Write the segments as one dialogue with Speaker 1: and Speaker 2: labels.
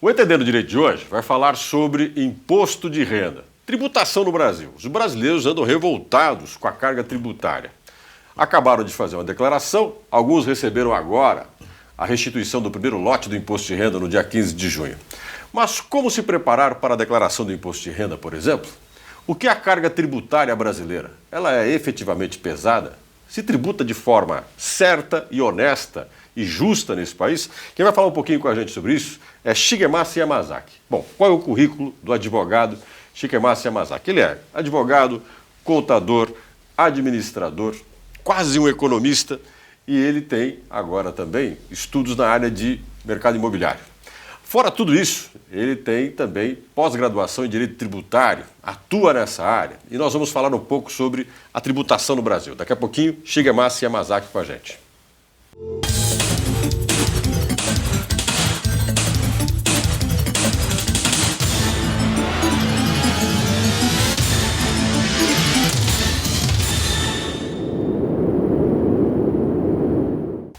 Speaker 1: O Entendendo do Direito de hoje vai falar sobre imposto de renda, tributação no Brasil. Os brasileiros andam revoltados com a carga tributária. Acabaram de fazer uma declaração, alguns receberam agora a restituição do primeiro lote do imposto de renda no dia 15 de junho. Mas como se preparar para a declaração do imposto de renda, por exemplo? O que é a carga tributária brasileira? Ela é efetivamente pesada? Se tributa de forma certa e honesta e justa nesse país? Quem vai falar um pouquinho com a gente sobre isso é Shigemasa Yamazaki. Bom, qual é o currículo do advogado Shigemasa Yamazaki? Ele é advogado, contador, administrador, quase um economista, e ele tem agora também estudos na área de mercado imobiliário. Fora tudo isso, ele tem também pós-graduação em Direito Tributário, atua nessa área, e nós vamos falar um pouco sobre a tributação no Brasil. Daqui a pouquinho, Shigemasa Yamazaki com a gente.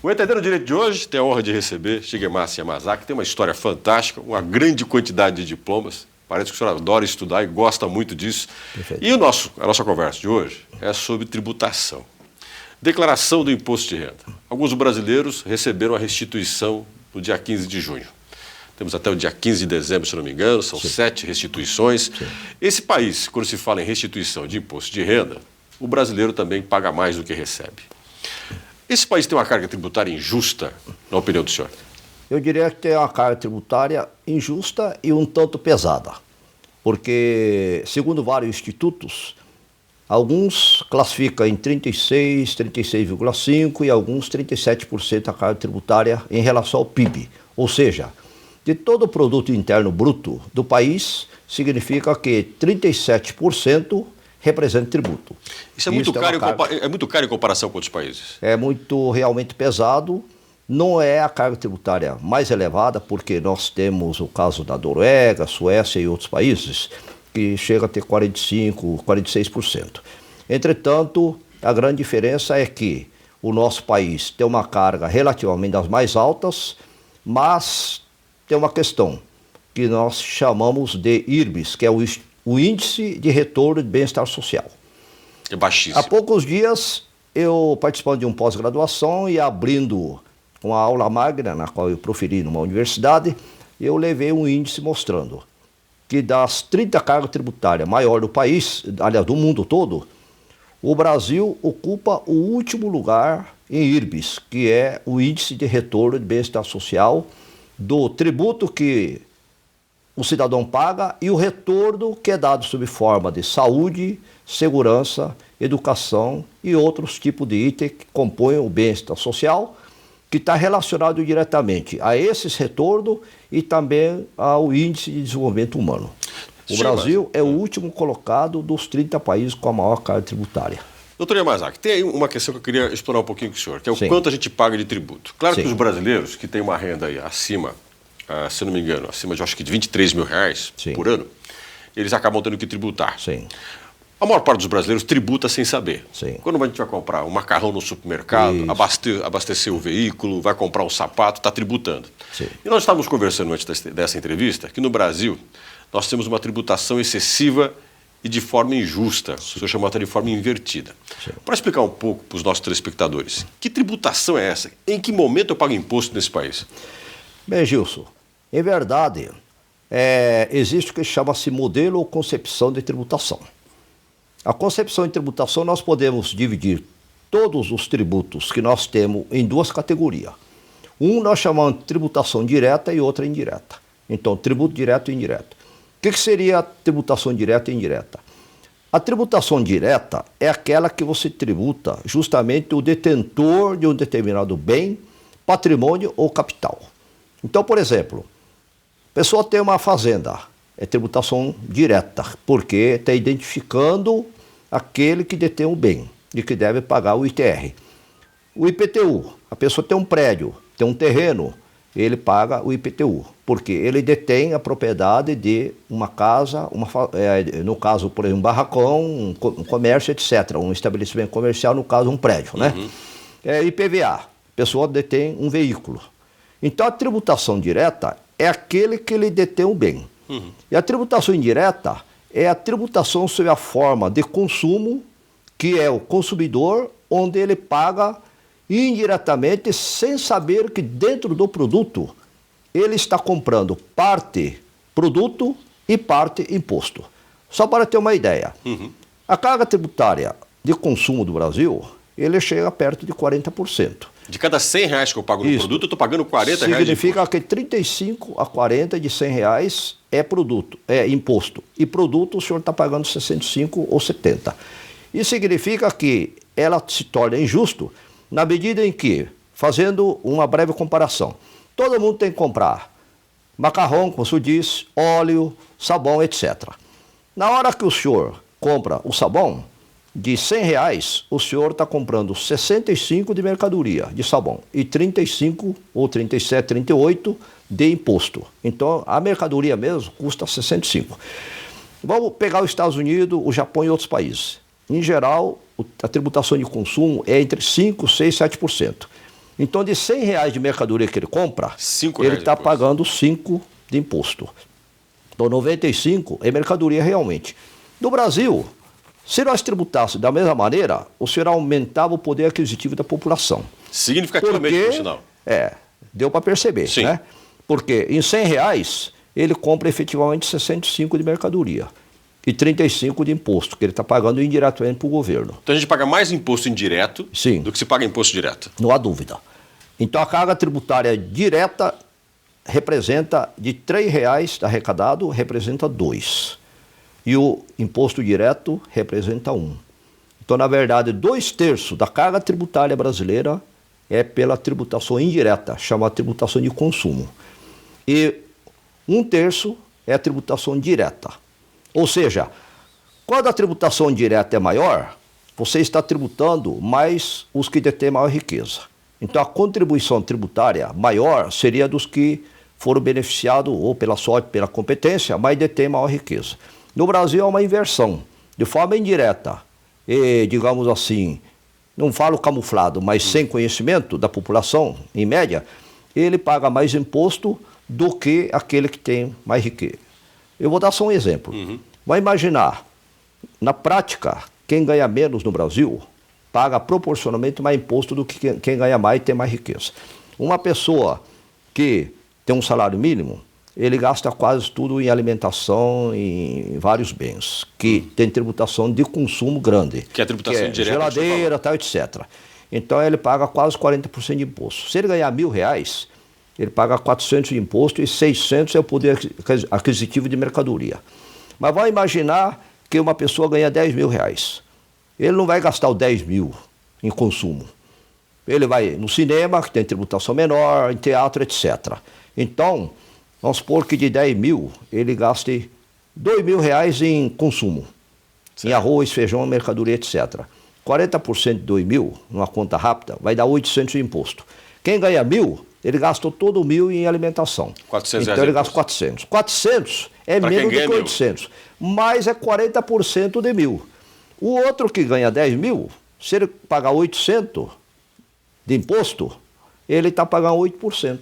Speaker 1: O Entendendo o Direito de hoje tem a honra de receber Shigemasa Yamazaki, que tem uma história fantástica, uma grande quantidade de diplomas. Parece que o senhor adora estudar e gosta muito disso. Perfeito. E a nossa conversa de hoje é sobre tributação. Declaração do imposto de renda. Alguns brasileiros receberam a restituição no dia 15 de junho. Temos até o dia 15 de dezembro, se não me engano, são 7 restituições. Sim. Esse país, quando se fala em restituição de imposto de renda, o brasileiro também paga mais do que recebe. Esse país tem uma carga tributária injusta, na opinião do senhor?
Speaker 2: Eu diria que tem uma carga tributária injusta e um tanto pesada. Porque, segundo vários institutos, alguns classificam em 36, 36,5% e alguns 37% a carga tributária em relação ao PIB. Ou seja, de todo o produto interno bruto do país, significa que 37% representa tributo.
Speaker 1: Isso é muito caro, é muito caro em comparação com outros países?
Speaker 2: É muito realmente pesado. Não é a carga tributária mais elevada, porque nós temos o caso da Noruega, Suécia e outros países, que chega a ter 45%, 46%. Entretanto, a grande diferença é que o nosso país tem uma carga relativamente das mais altas, mas tem uma questão que nós chamamos de IRBs, que é o Índice de Retorno de Bem-Estar Social.
Speaker 1: É baixíssimo.
Speaker 2: Há poucos dias, eu participando de um pós-graduação e abrindo uma aula magna, na qual eu proferi numa universidade, eu levei um índice mostrando que das 30 cargas tributárias maior do país, aliás, do mundo todo, o Brasil ocupa o último lugar em IRBs, que é o Índice de Retorno de Bem-Estar Social, do tributo que o cidadão paga e o retorno que é dado sob forma de saúde, segurança, educação e outros tipos de itens que compõem o bem-estar social, que está relacionado diretamente a esses retornos e também ao índice de desenvolvimento humano. O Brasil é o último colocado dos 30 países com a maior carga tributária.
Speaker 1: Doutor Yamazaki, tem aí uma questão que eu queria explorar um pouquinho com o senhor, que é o quanto a gente paga de tributo. Claro que os brasileiros que têm uma renda aí acima, se eu não me engano, acima de, acho que de 23 mil reais por ano, eles acabam tendo que tributar.
Speaker 2: Sim.
Speaker 1: A maior parte dos brasileiros tributa sem saber.
Speaker 2: Sim.
Speaker 1: Quando a gente vai comprar um macarrão no supermercado, abastecer o veículo, vai comprar um sapato, está tributando.
Speaker 2: Sim.
Speaker 1: E nós estávamos conversando antes dessa entrevista que no Brasil nós temos uma tributação excessiva e de forma injusta. O senhor chamou até de forma invertida. Para explicar um pouco para os nossos telespectadores, que tributação é essa? Em que momento eu pago imposto nesse país?
Speaker 2: Bem, Gilson, em verdade, existe o que chama-se modelo ou concepção de tributação. A concepção de tributação, nós podemos dividir todos os tributos que nós temos em duas categorias. Um nós chamamos de tributação direta e outra indireta. Então, tributo direto e indireto. O que seria a tributação direta e indireta? A tributação direta é aquela que você tributa justamente o detentor de um determinado bem, patrimônio ou capital. Então, por exemplo, a pessoa tem uma fazenda, é tributação direta, porque está identificando aquele que detém o bem e que deve pagar o ITR. O IPTU, a pessoa tem um prédio, tem um terreno, ele paga o IPTU, porque ele detém a propriedade de uma casa, no caso, por exemplo, um barracão, um comércio, etc., um estabelecimento comercial, no caso, um prédio, né? IPVA, a pessoa detém um veículo. Então, a tributação direta é aquele que ele detém o bem. E a tributação indireta é a tributação sobre a forma de consumo, que é o consumidor, onde ele paga indiretamente, sem saber que dentro do produto ele está comprando parte produto e parte imposto. Só para ter uma ideia, a carga tributária de consumo do Brasil, ele chega perto de 40%.
Speaker 1: De cada R$100 que eu pago no produto, eu estou pagando R$40 de
Speaker 2: Significa que 35 a 40 de R$100 é produto, é imposto. E produto o senhor está pagando 65 ou 70. Isso significa que ela se torna injusto na medida em que, fazendo uma breve comparação, todo mundo tem que comprar macarrão, como se diz, óleo, sabão, etc. Na hora que o senhor compra o sabão, de R$100, o senhor está comprando 65 de mercadoria, de sabão, e 35 ou 37, 38 de imposto. Então, a mercadoria mesmo custa 65. Vamos pegar os Estados Unidos, o Japão e outros países. Em geral, a tributação de consumo é entre 5%, 6%, 7%. Então, de R$100 de mercadoria que ele compra, ele está pagando 5 de imposto. Então, 95 é mercadoria realmente. No Brasil, se nós tributássemos da mesma maneira, o senhor aumentava o poder aquisitivo da população.
Speaker 1: Significativamente, por sinal.
Speaker 2: Deu para perceber,
Speaker 1: sim,
Speaker 2: né? Porque em R$100 ele compra efetivamente 65 de mercadoria e 35 de imposto, que ele está pagando indiretamente para o governo.
Speaker 1: Então a gente paga mais imposto indireto do que se paga imposto direto.
Speaker 2: Não há dúvida. Então a carga tributária direta representa, de R$3 arrecadado, representa 2. E o imposto direto representa 1. Então, na verdade, 2/3 da carga tributária brasileira é pela tributação indireta, chamada tributação de consumo. E 1/3 é a tributação direta. Ou seja, quando a tributação direta é maior, você está tributando mais os que detêm maior riqueza. Então, a contribuição tributária maior seria dos que foram beneficiados, ou pela sorte, pela competência, mas detêm maior riqueza. No Brasil, é uma inversão, de forma indireta, e, digamos assim, não falo camuflado, mas sem conhecimento da população, em média, ele paga mais imposto do que aquele que tem mais riqueza. Eu vou dar só um exemplo. Vai imaginar, na prática, quem ganha menos no Brasil paga proporcionalmente mais imposto do que quem ganha mais e tem mais riqueza. Uma pessoa que tem um salário mínimo, ele gasta quase tudo em alimentação, em vários bens, que tem tributação de consumo grande.
Speaker 1: Que é a tributação direta.
Speaker 2: Geladeira, tal, etc. Então ele paga quase 40% de imposto. Se ele ganhar R$1.000, ele paga 400 de imposto e 600 é o poder aquisitivo de mercadoria. Mas vai imaginar que uma pessoa ganha R$10.000. Ele não vai gastar os 10 mil em consumo. Ele vai no cinema, que tem tributação menor, em teatro, etc. Então, vamos supor que de 10 mil ele gaste R$2.000 em consumo, em arroz, feijão, mercadoria, etc. 40% de 2 mil, numa conta rápida, vai dar 800 de imposto. Quem ganha 1.000, ele gastou todo o 1.000 em alimentação.
Speaker 1: R$400
Speaker 2: então ele gasta 400. 400 é menos do que 800, mas é 40% de 1.000. O outro que ganha 10 mil, se ele pagar 800 de imposto, ele está pagando 8%.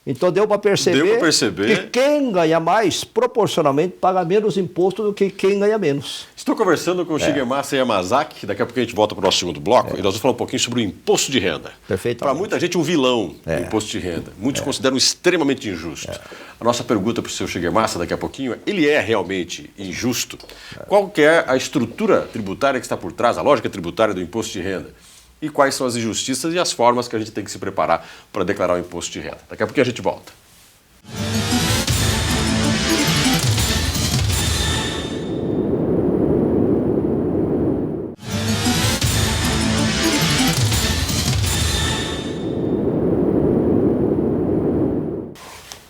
Speaker 2: Então deu para perceber que quem ganha mais, proporcionalmente, paga menos imposto do que quem ganha menos.
Speaker 1: Estou conversando com o Shigemasa Yamazaki, daqui a pouco a gente volta para o nosso segundo bloco, e nós vamos falar um pouquinho sobre o imposto de renda. Para muita gente, um vilão o imposto de renda. Muitos consideram extremamente injusto. A nossa pergunta para o seu Shigemasa daqui a pouquinho é, ele é realmente injusto? Qual que é a estrutura tributária que está por trás, a lógica tributária do imposto de renda? E quais são as injustiças e as formas que a gente tem que se preparar para declarar o imposto de renda. Daqui a pouquinho a gente volta.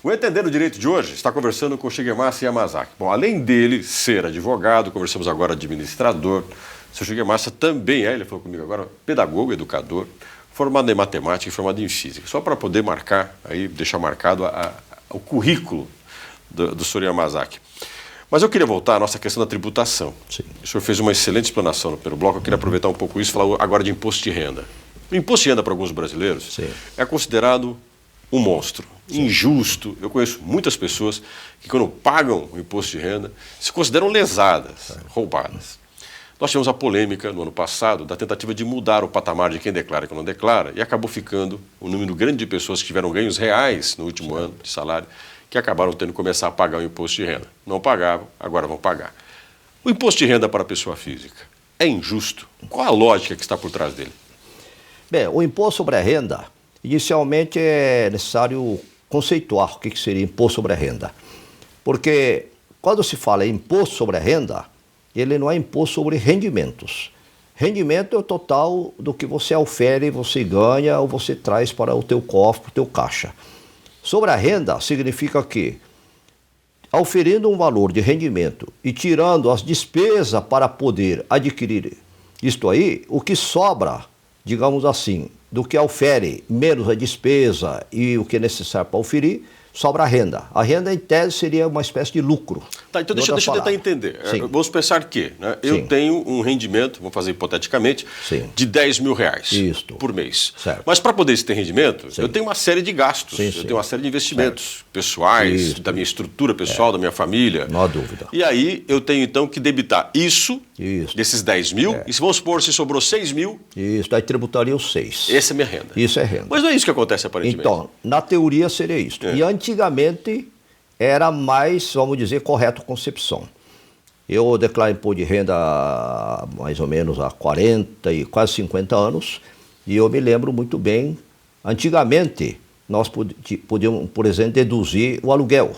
Speaker 1: O Entender o Direito de hoje está conversando com o Shigemasa Yamazaki. Bom, além dele ser advogado, conversamos agora administrador, o seu Shigemasa também ele falou comigo agora, pedagogo, educador, formado em matemática e formado em física. Só para poder marcar, aí, deixar marcado o currículo do senhor Yamazaki. Mas eu queria voltar à nossa questão da tributação.
Speaker 2: Sim.
Speaker 1: O senhor fez uma excelente explanação no primeiro bloco, eu queria aproveitar um pouco isso e falar agora de imposto de renda. O imposto de renda para alguns brasileiros é considerado um monstro. injusto. Eu conheço muitas pessoas que, quando pagam o imposto de renda, se consideram lesadas, roubadas. Nós tivemos a polêmica no ano passado da tentativa de mudar o patamar de quem declara e quem não declara, e acabou ficando um número grande de pessoas que tiveram ganhos reais no último ano de salário, que acabaram tendo que começar a pagar o imposto de renda. Não pagavam, agora vão pagar. O imposto de renda para a pessoa física é injusto? Qual a lógica que está por trás dele?
Speaker 2: Bem, o imposto sobre a renda, inicialmente é necessário conceituar o que seria imposto sobre a renda. Porque quando se fala em imposto sobre a renda, ele não é imposto sobre rendimentos. Rendimento é o total do que você ofere, você ganha ou você traz para o teu cofre, para o teu caixa. Sobre a renda, significa que, auferindo um valor de rendimento e tirando as despesas para poder adquirir isto aí, o que sobra, digamos assim, do que ofere menos a despesa e o que é necessário para oferir, sobra a renda. A renda, em tese, seria uma espécie de lucro.
Speaker 1: Tá, então deixa eu tentar entender. Vamos pensar que eu tenho um rendimento, vamos fazer hipoteticamente, de 10 mil reais por mês.
Speaker 2: Certo.
Speaker 1: Mas para poder ter rendimento, eu tenho uma série de gastos, eu tenho uma série de investimentos pessoais, da minha estrutura pessoal, da minha família.
Speaker 2: Não há dúvida.
Speaker 1: E aí eu tenho então que debitar isso. Desses 10 mil, e vamos supor se sobrou 6 mil.
Speaker 2: Isso, daí tributaria os 6.
Speaker 1: Essa é a minha renda.
Speaker 2: Isso é renda.
Speaker 1: Mas não é isso que acontece aparentemente.
Speaker 2: Então, na teoria seria isso. E antigamente era mais, vamos dizer, correto concepção. Eu declaro imposto de renda há mais ou menos há 40 e quase 50 anos, e eu me lembro muito bem, antigamente nós podíamos, por exemplo, deduzir o aluguel,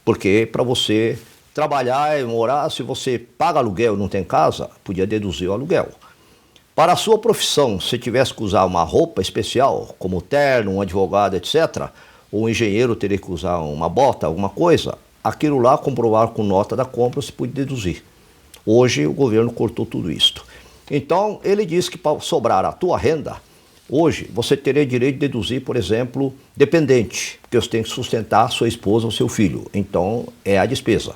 Speaker 2: porque para você trabalhar e morar, se você paga aluguel e não tem casa, podia deduzir o aluguel. Para a sua profissão, se tivesse que usar uma roupa especial, como terno, um advogado, etc., ou um engenheiro teria que usar uma bota, alguma coisa, aquilo lá, comprovar com nota da compra, se podia deduzir. Hoje, o governo cortou tudo isso. Então, ele disse que para sobrar a tua renda, hoje, você teria direito de deduzir, por exemplo, dependente, porque você tem que sustentar a sua esposa ou seu filho. Então, é a despesa.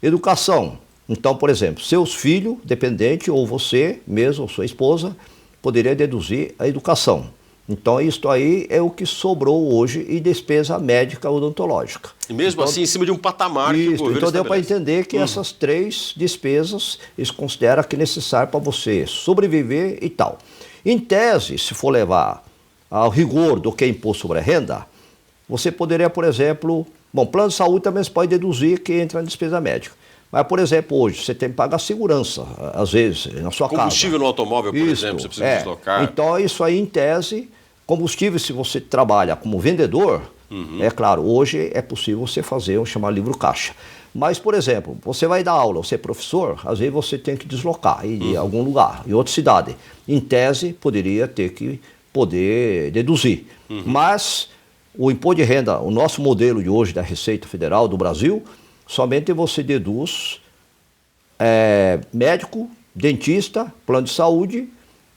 Speaker 2: Educação. Então, por exemplo, seus filhos, dependente, ou você mesmo, ou sua esposa, poderia deduzir a educação. Então, isso aí é o que sobrou hoje em despesa médica odontológica.
Speaker 1: E mesmo
Speaker 2: então,
Speaker 1: assim, em cima de um patamar que o governo
Speaker 2: então deu para entender que essas 3 despesas, eles consideram que é necessário para você sobreviver e tal. Em tese, se for levar ao rigor do que é imposto sobre a renda, você poderia, por exemplo, plano de saúde também você pode deduzir que entra na despesa médica. Mas, por exemplo, hoje você tem que pagar segurança, às vezes, na sua casa.
Speaker 1: Combustível no automóvel, por exemplo, você precisa deslocar.
Speaker 2: Então, isso aí, em tese, combustível, se você trabalha como vendedor, é claro, hoje é possível você fazer o chamado livro caixa. Mas, por exemplo, você vai dar aula, você é professor, às vezes você tem que deslocar em algum lugar, em outra cidade. Em tese, poderia ter que poder deduzir. Mas o imposto de renda, o nosso modelo de hoje da Receita Federal do Brasil, somente você deduz médico, dentista, plano de saúde,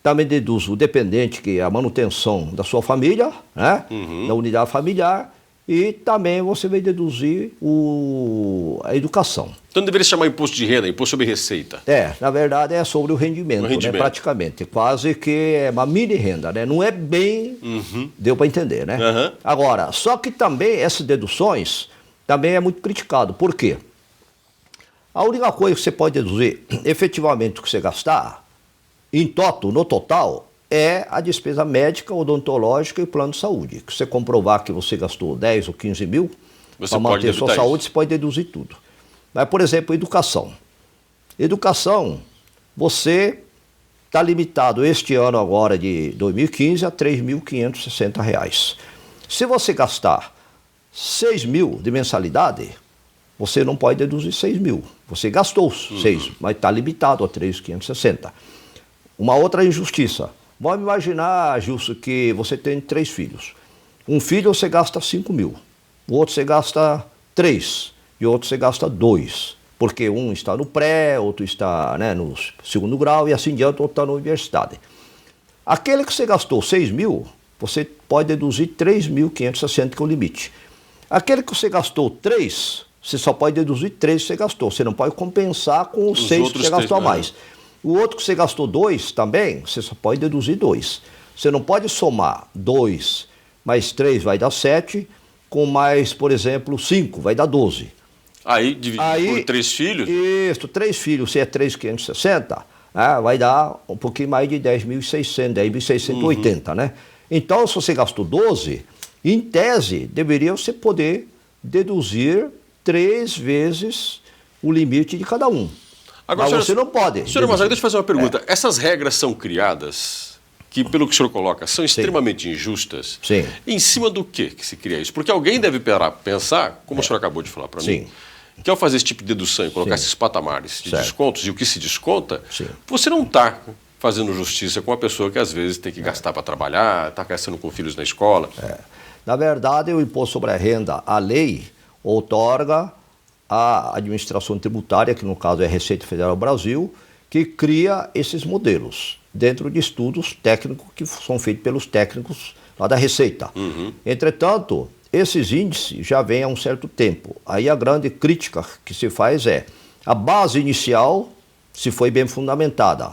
Speaker 2: também deduz o dependente, que é a manutenção da sua família, né? Da unidade familiar, e também você vai deduzir a educação.
Speaker 1: Então deveria se chamar imposto de renda, imposto sobre receita.
Speaker 2: Na verdade é sobre o rendimento, né? Praticamente. Quase que é uma mini renda, né? Não é bem, deu para entender, né? Agora, só que também essas deduções também é muito criticado. Por quê? A única coisa que você pode deduzir, efetivamente, o que você gastar, no total, é a despesa médica, odontológica e plano de saúde. Que você comprovar que você gastou 10 ou 15 mil para manter sua saúde, você pode deduzir tudo. Mas, por exemplo, educação. Educação, você está limitado este ano agora de 2015 a R$ 3.560. Se você gastar 6 mil de mensalidade, você não pode deduzir 6 mil. Você gastou 6, mas está limitado a 3.560. Uma outra injustiça. Vamos imaginar, Gilson, que você tem 3 filhos. Um filho você gasta 5 mil, o outro você gasta 3 e o outro você gasta 2. Porque um está no pré, outro está, né, no segundo grau e assim diante, outro está na universidade. Aquele que você gastou 6 mil, você pode deduzir 3.560, que é o limite. Aquele que você gastou 3, você só pode deduzir 3 que você gastou. Você não pode compensar com os 6 que você gastou a mais. O outro que você gastou 2 também, você só pode deduzir 2. Você não pode somar 2 mais 3 vai dar 7, com mais, por exemplo, 5, vai dar 12.
Speaker 1: Aí, dividido por 3 filhos?
Speaker 2: Isso, 3 filhos, se é 3.560, vai dar um pouquinho mais de 10.600, 10.680, né? Então, se você gastou 12, em tese, deveria você poder deduzir 3 vezes o limite de cada um.
Speaker 1: Agora,
Speaker 2: mas você não pode.
Speaker 1: Senhor Mazzaga, deixa eu fazer uma pergunta. Essas regras são criadas, que pelo que o senhor coloca, são extremamente injustas.
Speaker 2: Sim.
Speaker 1: Em cima do que se cria isso? Porque alguém deve pensar, como o senhor acabou de falar para mim, que ao fazer esse tipo de dedução e colocar esses patamares de descontos e o que se desconta, você não está fazendo justiça com a pessoa que às vezes tem que gastar para trabalhar, está gastando com filhos na escola.
Speaker 2: Na verdade, o imposto sobre a renda, a lei, outorga a administração tributária, que no caso é a Receita Federal do Brasil, que cria esses modelos dentro de estudos técnicos que são feitos pelos técnicos lá da Receita. Entretanto, esses índices já vêm há um certo tempo. Aí a grande crítica que se faz é a base inicial se foi bem fundamentada.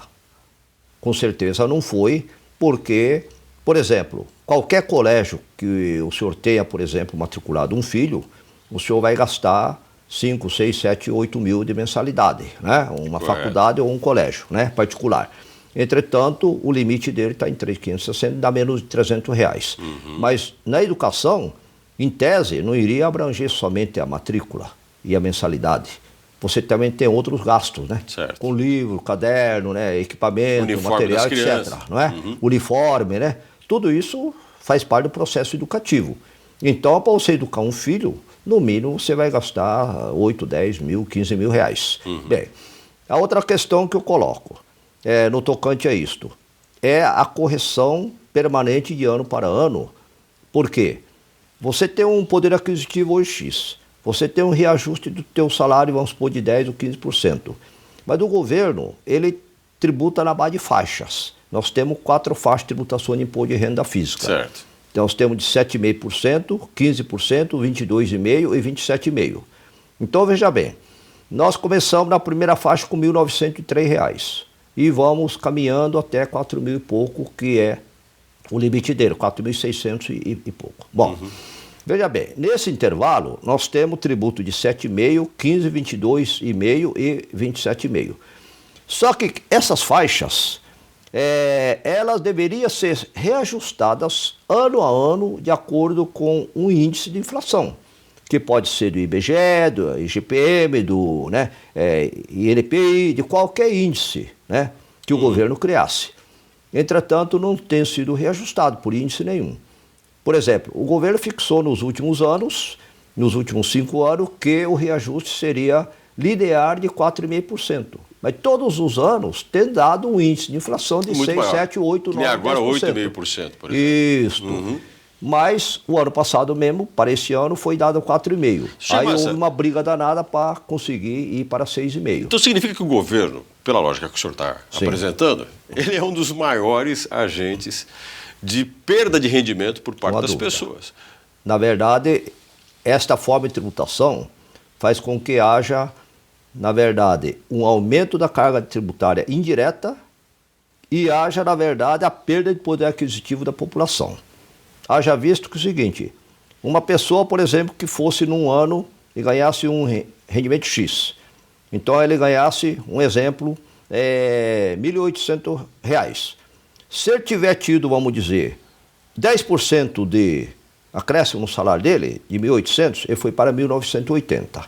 Speaker 2: Com certeza não foi, porque, por exemplo, qualquer colégio que o senhor tenha, por exemplo, matriculado um filho, o senhor vai gastar 5, 6, 7, 8 mil de mensalidade, né? Uma faculdade ou um colégio, né? Particular. Entretanto, o limite dele está em 3.560, dá menos de R$300. Mas na educação, em tese, não iria abranger somente a matrícula e a mensalidade. Você também tem outros gastos, né?
Speaker 1: Certo.
Speaker 2: Com livro, caderno, né? Equipamento,
Speaker 1: uniforme
Speaker 2: material, etc. Não é? Uniforme, né? Tudo isso faz parte do processo educativo. Então, para você educar um filho, no mínimo você vai gastar 8, 10 mil, 15 mil reais. Bem, a outra questão que eu coloco no tocante a isto é a correção permanente de ano para ano. Por quê? Você tem um poder aquisitivo hoje X, você tem um reajuste do teu salário, vamos supor, de 10% ou 15%. Mas o governo, ele tributa na base de faixas. Nós temos 4 faixas de tributação de imposto de renda física.
Speaker 1: Certo.
Speaker 2: Então, nós temos de 7,5%, 15%, 22,5% e 27,5%. Então, veja bem, nós começamos na primeira faixa com R$ 1.903 e vamos caminhando até 4 mil e pouco, que é o limite dele, 4.600 e pouco. Bom, veja bem, nesse intervalo, nós temos tributo de 7,5%, 15%, 22,5% e 27,5%. Só que essas faixas, elas deveriam ser reajustadas ano a ano de acordo com um índice de inflação, que pode ser do IBGE, do IGPM, do INPI, de qualquer índice, né, que o governo criasse. Entretanto, não tem sido reajustado por índice nenhum. Por exemplo, o governo fixou nos últimos anos, nos últimos 5 anos, que o reajuste seria linear de 4,5%. Mas todos os anos tem dado um índice de inflação de 6, 7, 8, 9%.
Speaker 1: E agora 8,5%, por exemplo.
Speaker 2: Isso. Mas o ano passado mesmo, para esse ano, foi dado 4,5%. Aí houve uma briga danada para conseguir ir para 6,5%.
Speaker 1: Então significa que o governo, pela lógica que o senhor está apresentando, ele é um dos maiores agentes de perda de rendimento por parte das pessoas.
Speaker 2: Na verdade, esta forma de tributação faz com que haja, na verdade, um aumento da carga tributária indireta e haja, na verdade, a perda de poder aquisitivo da população. Haja visto que é o seguinte, uma pessoa, por exemplo, que fosse num ano e ganhasse um rendimento X, então ele ganhasse, um exemplo, R$ 1.800. Se ele tiver tido, vamos dizer, 10% de acréscimo no salário dele, de 1.800, ele foi para 1.980.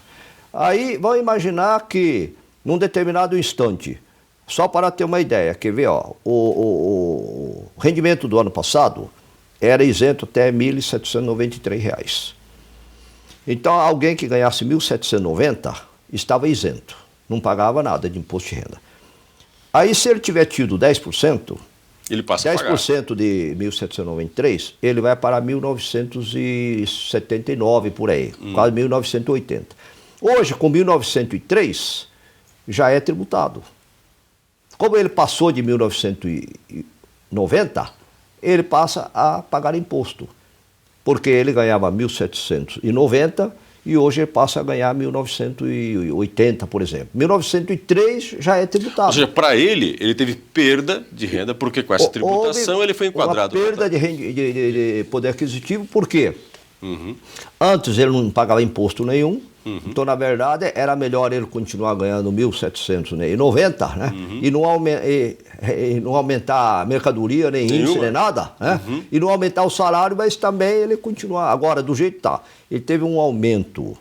Speaker 2: Aí, vamos imaginar que, num determinado instante, só para ter uma ideia, quer ver, ó, o rendimento do ano passado era isento até R$ 1.793. Então, alguém que ganhasse 1.790 estava isento, não pagava nada de imposto de renda. Aí, se ele tiver tido 10%,
Speaker 1: ele passa
Speaker 2: 10% de 1.793, ele vai para 1.979 por aí, quase 1.980. Hoje, com 1.903, já é tributado. Como ele passou de 1.990, ele passa a pagar imposto, porque ele ganhava 1.790 e hoje ele passa a ganhar 1.980, por exemplo. 1.903 já é tributado.
Speaker 1: Ou seja, para ele teve perda de renda, porque com essa tributação ele foi enquadrado.
Speaker 2: Uma perda de poder aquisitivo, por quê? Antes ele não pagava imposto nenhum. Então, na verdade, era melhor ele continuar ganhando 1.790, né? E não aumentar a mercadoria, nem índice, nem nada, né? E não aumentar o salário, mas também ele continuar. Agora, do jeito que está, ele teve um aumento,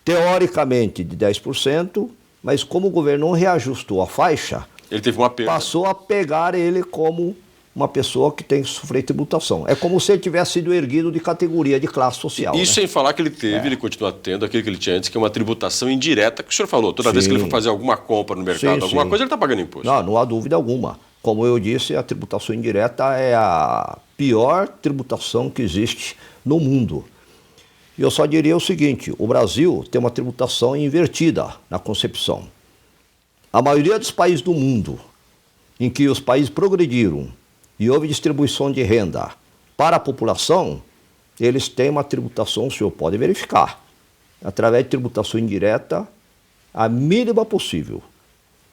Speaker 2: teoricamente, de 10%, mas como o governo não reajustou a faixa,
Speaker 1: ele teve uma perda.
Speaker 2: Passou a pegar ele como uma pessoa que tem que sofrer tributação. É como se ele tivesse sido erguido de categoria, de classe social.
Speaker 1: Isso,
Speaker 2: né?
Speaker 1: Sem falar que ele teve, ele continua tendo aquilo que ele tinha antes, que é uma tributação indireta, que o senhor falou. Toda vez que ele for fazer alguma compra no mercado, alguma coisa, ele está pagando imposto.
Speaker 2: Não há dúvida alguma. Como eu disse, a tributação indireta é a pior tributação que existe no mundo. E eu só diria o seguinte, o Brasil tem uma tributação invertida na concepção. A maioria dos países do mundo, em que os países progrediram e houve distribuição de renda para a população, eles têm uma tributação, o senhor pode verificar, através de tributação indireta, a mínima possível.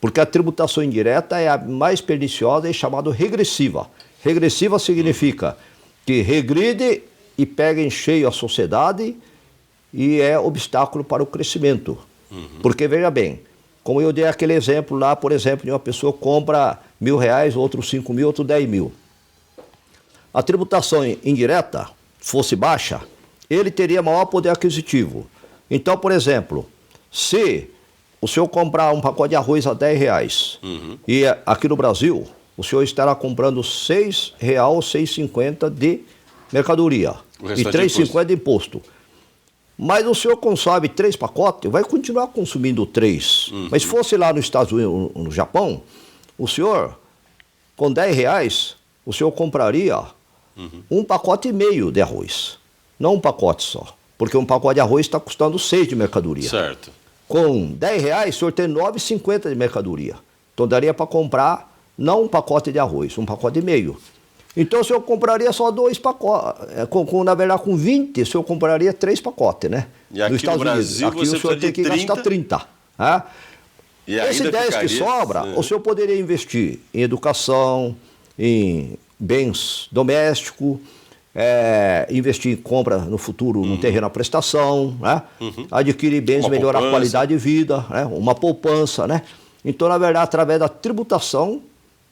Speaker 2: Porque a tributação indireta é a mais perniciosa e chamada regressiva. Regressiva significa que regride e pega em cheio a sociedade e é obstáculo para o crescimento. Porque, veja bem, como eu dei aquele exemplo lá, por exemplo, de uma pessoa compra R$1.000, outro 5.000, outro 10.000. A tributação indireta fosse baixa, ele teria maior poder aquisitivo. Então, por exemplo, se o senhor comprar um pacote de arroz a R$10, e aqui no Brasil, o senhor estará comprando R$6, R$6,50 de mercadoria e R$3,50 de imposto. Mas o senhor consome 3 pacotes, vai continuar consumindo 3. Mas se fosse lá nos Estados Unidos, no Japão, o senhor, com R$10, o senhor compraria um pacote e meio de arroz. Não um pacote só. Porque um pacote de arroz está custando 6 de mercadoria.
Speaker 1: Certo.
Speaker 2: Com R$10, o senhor tem R$9,50 de mercadoria. Então daria para comprar, não um pacote de arroz, um pacote e meio. Então o senhor compraria só 2 pacotes. Na verdade, com 20, o senhor compraria 3 pacotes, né?
Speaker 1: E aqui no Brasil,
Speaker 2: aqui o senhor tem que gastar 30. Né?
Speaker 1: E
Speaker 2: esse 10 que sobra, o senhor poderia investir em educação, em bens domésticos, investir em compra no futuro num terreno à prestação, né? Adquirir bens, melhorar a qualidade de vida, né? Uma poupança, né? Então, na verdade, através da tributação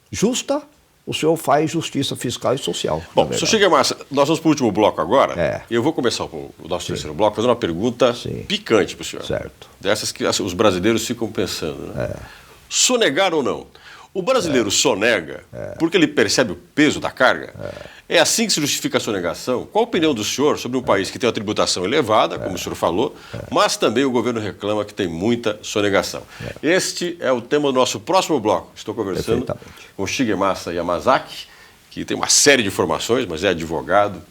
Speaker 2: justa, o senhor faz justiça fiscal e social.
Speaker 1: Bom, senhor Shigemasa, nós vamos para o último bloco agora.
Speaker 2: E
Speaker 1: eu vou começar o nosso terceiro bloco fazendo uma pergunta picante para o senhor.
Speaker 2: Certo.
Speaker 1: Dessas que os brasileiros ficam pensando, né? Sonegar ou não? O brasileiro sonega porque ele percebe o peso da carga? É assim que se justifica a sonegação? Qual a opinião do senhor sobre um país que tem uma tributação elevada, como o senhor falou, mas também o governo reclama que tem muita sonegação? Este é o tema do nosso próximo bloco. Estou conversando com Shigemasa Yamazaki, que tem uma série de formações, mas é advogado,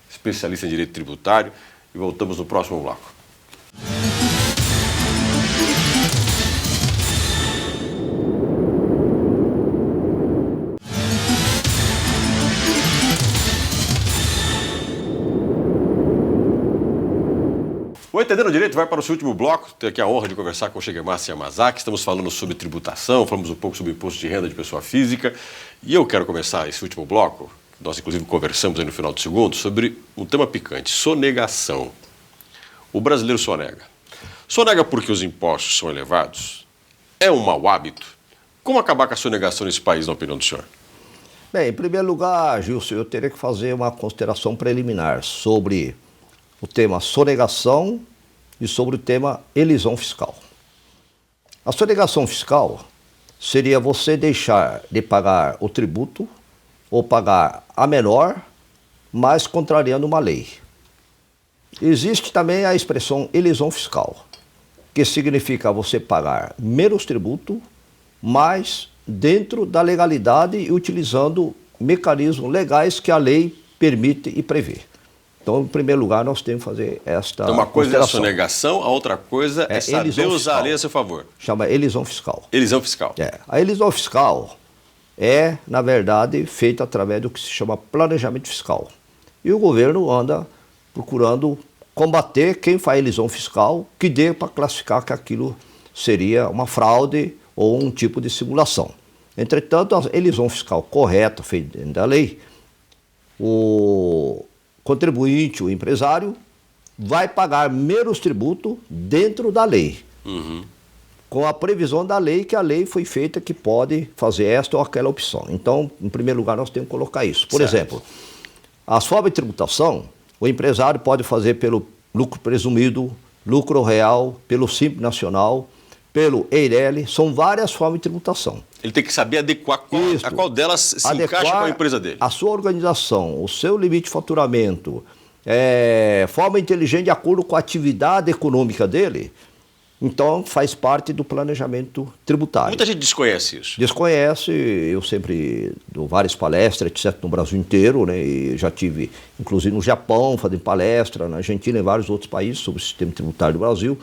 Speaker 1: especialista em direito tributário, e voltamos no próximo bloco. O Entendendo Direito vai para o seu último bloco. Tenho aqui a honra de conversar com o Shigemasa Yamazaki. Estamos falando sobre tributação, falamos um pouco sobre imposto de renda de pessoa física. E eu quero começar esse último bloco, nós inclusive conversamos aí no final do segundo, sobre um tema picante, sonegação. O brasileiro sonega. Sonega porque os impostos são elevados? É um mau hábito? Como acabar com a sonegação nesse país, na opinião do senhor?
Speaker 2: Bem, em primeiro lugar, Gilson, eu teria que fazer uma consideração preliminar sobre o tema sonegação e sobre o tema elisão fiscal. A sonegação fiscal seria você deixar de pagar o tributo ou pagar a menor, mas contrariando uma lei. Existe também a expressão elisão fiscal, que significa você pagar menos tributo, mas dentro da legalidade e utilizando mecanismos legais que a lei permite e prevê. Então, em primeiro lugar, nós temos que fazer esta
Speaker 1: Então, uma coisa é a sonegação, a outra coisa é saber usar a lei a seu favor.
Speaker 2: Chama elisão fiscal.
Speaker 1: Elisão fiscal.
Speaker 2: A elisão fiscal é, na verdade, feita através do que se chama planejamento fiscal. E o governo anda procurando combater quem faz elisão fiscal, que dê para classificar que aquilo seria uma fraude ou um tipo de simulação. Entretanto, a elisão fiscal correta, feita dentro da lei, o contribuinte, o empresário, vai pagar menos tributo dentro da lei. Com a previsão da lei, que a lei foi feita que pode fazer esta ou aquela opção. Então, em primeiro lugar, nós temos que colocar isso. Por exemplo, as formas de tributação, o empresário pode fazer pelo lucro presumido, lucro real, pelo Simples Nacional, pelo EIRELI, são várias formas de tributação.
Speaker 1: Ele tem que saber adequar a qual delas se encaixa com a empresa dele.
Speaker 2: A sua organização, o seu limite de faturamento, forma inteligente de acordo com a atividade econômica dele, então faz parte do planejamento tributário.
Speaker 1: Muita gente desconhece isso.
Speaker 2: Desconhece, eu sempre dou várias palestras, etc., no Brasil inteiro, né? E já tive, inclusive, no Japão, fazendo palestra, na Argentina e em vários outros países sobre o sistema tributário do Brasil.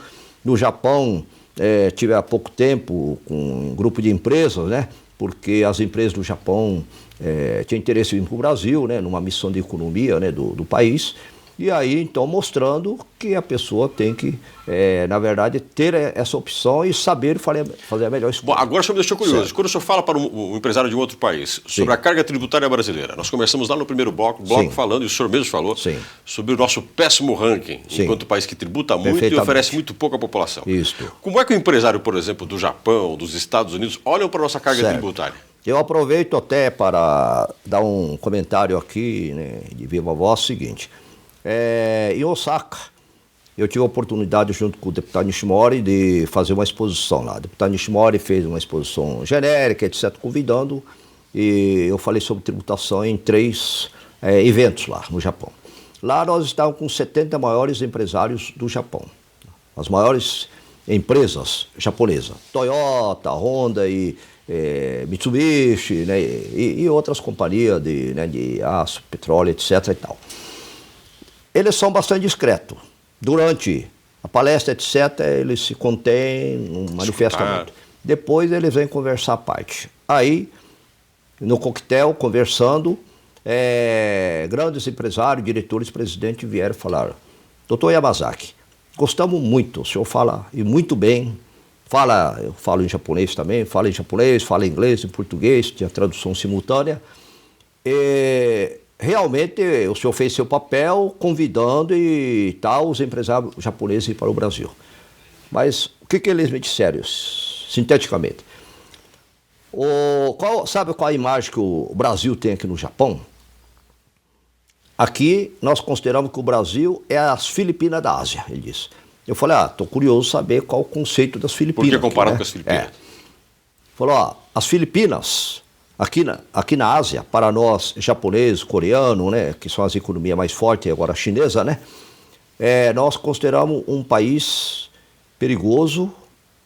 Speaker 2: No Japão, tive há pouco tempo com um grupo de empresas, né? Porque as empresas do Japão tinham interesse em vir para o Brasil, né? Numa missão de economia, né? do país. E aí, então, mostrando que a pessoa tem que, na verdade, ter essa opção e saber fazer a melhor escolha.
Speaker 1: Bom, agora o senhor me deixou curioso.
Speaker 2: Certo.
Speaker 1: Quando o senhor fala para um empresário de um outro país sobre a carga tributária brasileira, nós começamos lá no primeiro bloco falando, e o senhor mesmo falou, sobre o nosso péssimo ranking, enquanto país que tributa muito e oferece muito pouco à população.
Speaker 2: Isso.
Speaker 1: Como é que o empresário, por exemplo, do Japão, dos Estados Unidos, olham para a nossa carga tributária?
Speaker 2: Eu aproveito até para dar um comentário aqui, né, de viva voz, o seguinte. Em Osaka, eu tive a oportunidade, junto com o deputado Nishimori, de fazer uma exposição lá. O deputado Nishimori fez uma exposição genérica, etc., convidando, e eu falei sobre tributação em 3 eventos lá no Japão. Lá nós estávamos com 70 maiores empresários do Japão, as maiores empresas japonesas, Toyota, Honda e Mitsubishi, né, e outras companhias de aço, petróleo, etc. e tal. Eles são bastante discretos. Durante a palestra, etc., eles se contêm, não manifestam muito. Depois eles vêm conversar à parte. Aí, no coquetel, conversando, grandes empresários, diretores, presidentes vieram falar: doutor Yamazaki, gostamos muito, o senhor fala e muito bem, eu falo em japonês também, fala em japonês, fala em inglês, em português, tinha tradução simultânea. Realmente, o senhor fez seu papel convidando e tal os empresários japoneses para o Brasil. Mas o que eles me disseram, sinteticamente? Sabe qual a imagem que o Brasil tem aqui no Japão? Aqui nós consideramos que o Brasil é as Filipinas da Ásia, ele disse. Eu falei, estou curioso saber qual o conceito das Filipinas.
Speaker 1: Por que comparado com as
Speaker 2: Filipinas?
Speaker 1: Filipinas?
Speaker 2: Falou, as Filipinas... Aqui na Ásia, para nós japoneses, coreanos, né, que são as economias mais fortes, e agora a chinesa, né, nós consideramos um país perigoso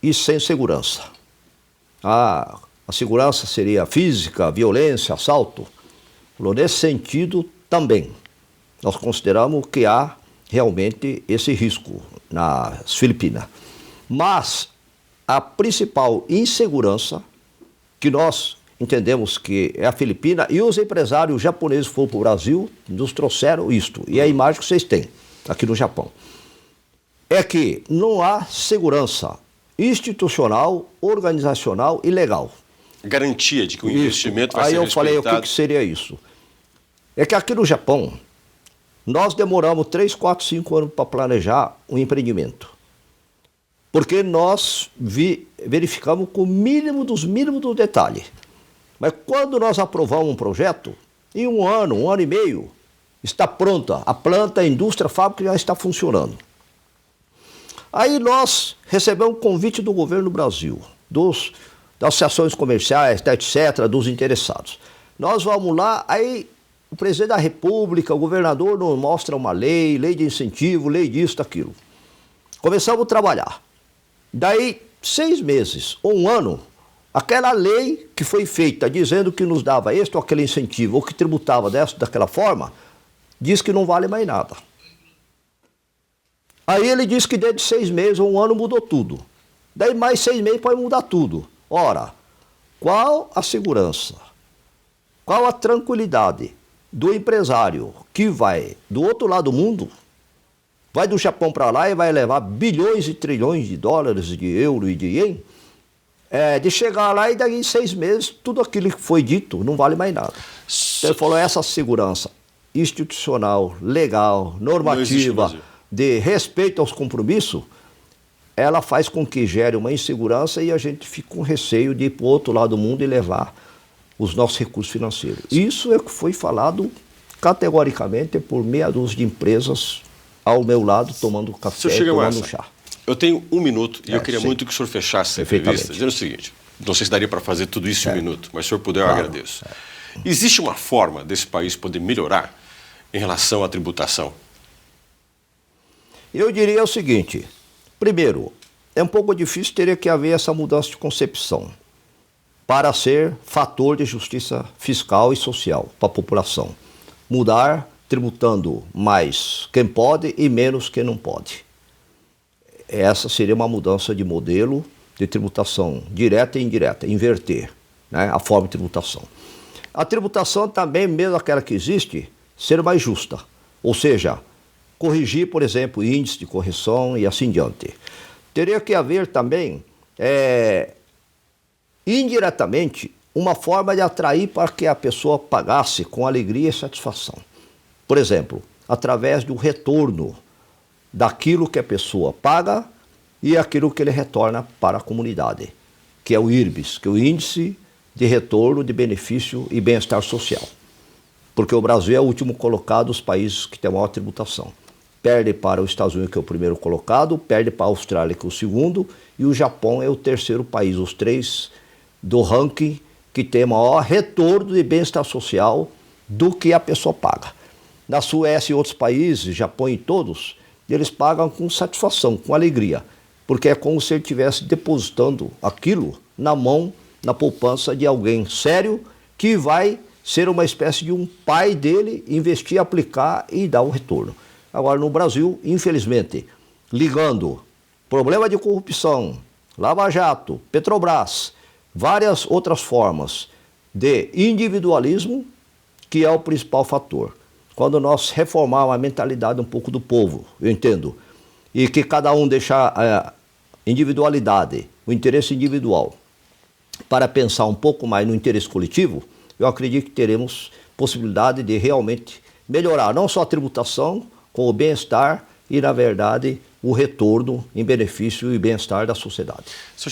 Speaker 2: e sem segurança. A segurança seria física, violência, assalto. Nesse sentido, também, nós consideramos que há realmente esse risco nas Filipinas. Mas a principal insegurança que nós entendemos que é a Filipina, e os empresários japoneses que foram para o Brasil nos trouxeram isto, e a imagem que vocês têm aqui no Japão, é que não há segurança institucional, organizacional e legal.
Speaker 1: Garantia de que o investimento vai ser respeitado.
Speaker 2: Aí eu falei, o que seria isso? É que aqui no Japão, nós demoramos 3, 4, 5 anos para planejar um empreendimento. Porque nós verificamos com o mínimo dos detalhes. Mas quando nós aprovamos um projeto, em um ano e meio, está pronta. A planta, a indústria, a fábrica já está funcionando. Aí nós recebemos um convite do governo do Brasil, das associações comerciais, etc., dos interessados. Nós vamos lá, aí o presidente da República, o governador nos mostra uma lei de incentivo, lei disso, daquilo. Começamos a trabalhar. Daí, 6 meses ou um ano, aquela lei que foi feita dizendo que nos dava este ou aquele incentivo, ou que tributava daquela forma, diz que não vale mais nada. Aí ele diz que dentro de 6 meses ou um ano mudou tudo. Daí mais 6 meses pode mudar tudo. Ora, qual a segurança, qual a tranquilidade do empresário que vai do outro lado do mundo, vai do Japão para lá e vai levar bilhões e trilhões de dólares, de euro e de ien, de chegar lá e daí em 6 meses tudo aquilo que foi dito não vale mais nada. Então ele falou, essa segurança institucional, legal, normativa, de respeito aos compromissos, ela faz com que gere uma insegurança e a gente fica com receio de ir para o outro lado do mundo e levar os nossos recursos financeiros. Isso é o que foi falado categoricamente por meia dúzia de empresas ao meu lado, tomando café e tomando chá.
Speaker 1: Eu tenho 1 minuto e eu queria muito que o senhor fechasse essa entrevista dizendo o seguinte, não sei se daria para fazer tudo isso em 1 minuto, mas se o senhor puder, eu agradeço. Existe uma forma desse país poder melhorar em relação à tributação?
Speaker 2: Eu diria o seguinte, primeiro, é um pouco difícil, teria que haver essa mudança de concepção para ser fator de justiça fiscal e social para a população. Mudar tributando mais quem pode e menos quem não pode. Essa seria uma mudança de modelo de tributação direta e indireta, inverter, né, a forma de tributação. A tributação também, mesmo aquela que existe, ser mais justa, ou seja, corrigir, por exemplo, o índice de correção e assim diante. Teria que haver também, indiretamente, uma forma de atrair para que a pessoa pagasse com alegria e satisfação. Por exemplo, através do retorno daquilo que a pessoa paga e aquilo que ele retorna para a comunidade, que é o IRBS, que é o Índice de Retorno de Benefício e Bem-Estar Social. Porque o Brasil é o último colocado dos países que tem a maior tributação. Perde para os Estados Unidos, que é o primeiro colocado, perde para a Austrália, que é o segundo, e o Japão é o terceiro país, os 3 do ranking que tem maior retorno de bem-estar social do que a pessoa paga. Na Suécia e outros países, Japão e todos, eles pagam com satisfação, com alegria, porque é como se ele estivesse depositando aquilo na mão, na poupança de alguém sério, que vai ser uma espécie de um pai dele, investir, aplicar e dar o retorno. Agora, no Brasil, infelizmente, ligando problema de corrupção, Lava Jato, Petrobras, várias outras formas de individualismo, que é o principal fator. Quando nós reformarmos a mentalidade um pouco do povo, eu entendo, e que cada um deixar a individualidade, o interesse individual, para pensar um pouco mais no interesse coletivo, eu acredito que teremos possibilidade de realmente melhorar não só a tributação, com o bem-estar e, na verdade, o retorno em benefício e bem-estar da sociedade.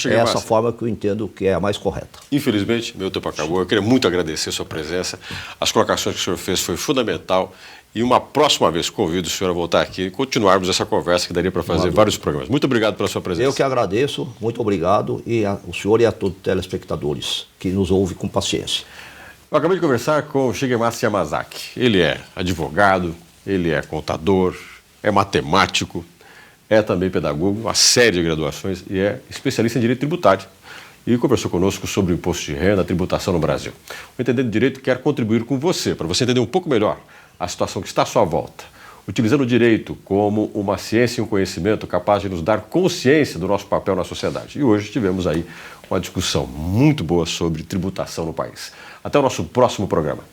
Speaker 2: É essa forma que eu entendo que é a mais correta.
Speaker 1: Infelizmente, meu tempo acabou. Eu queria muito agradecer a sua presença. As colocações que o senhor fez foi fundamental. E uma próxima vez convido o senhor a voltar aqui e continuarmos essa conversa que daria para fazer vários programas. Muito obrigado pela sua presença.
Speaker 2: Eu que agradeço, muito obrigado, e o senhor e a todos os telespectadores que nos ouvem com paciência.
Speaker 1: Eu acabei de conversar com o Shigemasa Yamazaki. Ele é advogado, ele é contador, é matemático, é também pedagogo, uma série de graduações e é especialista em direito tributário. E conversou conosco sobre o imposto de renda, a tributação no Brasil. O Entendendo Direito quer contribuir com você, para você entender um pouco melhor a situação que está à sua volta, utilizando o direito como uma ciência e um conhecimento capaz de nos dar consciência do nosso papel na sociedade. E hoje tivemos aí uma discussão muito boa sobre tributação no país. Até o nosso próximo programa.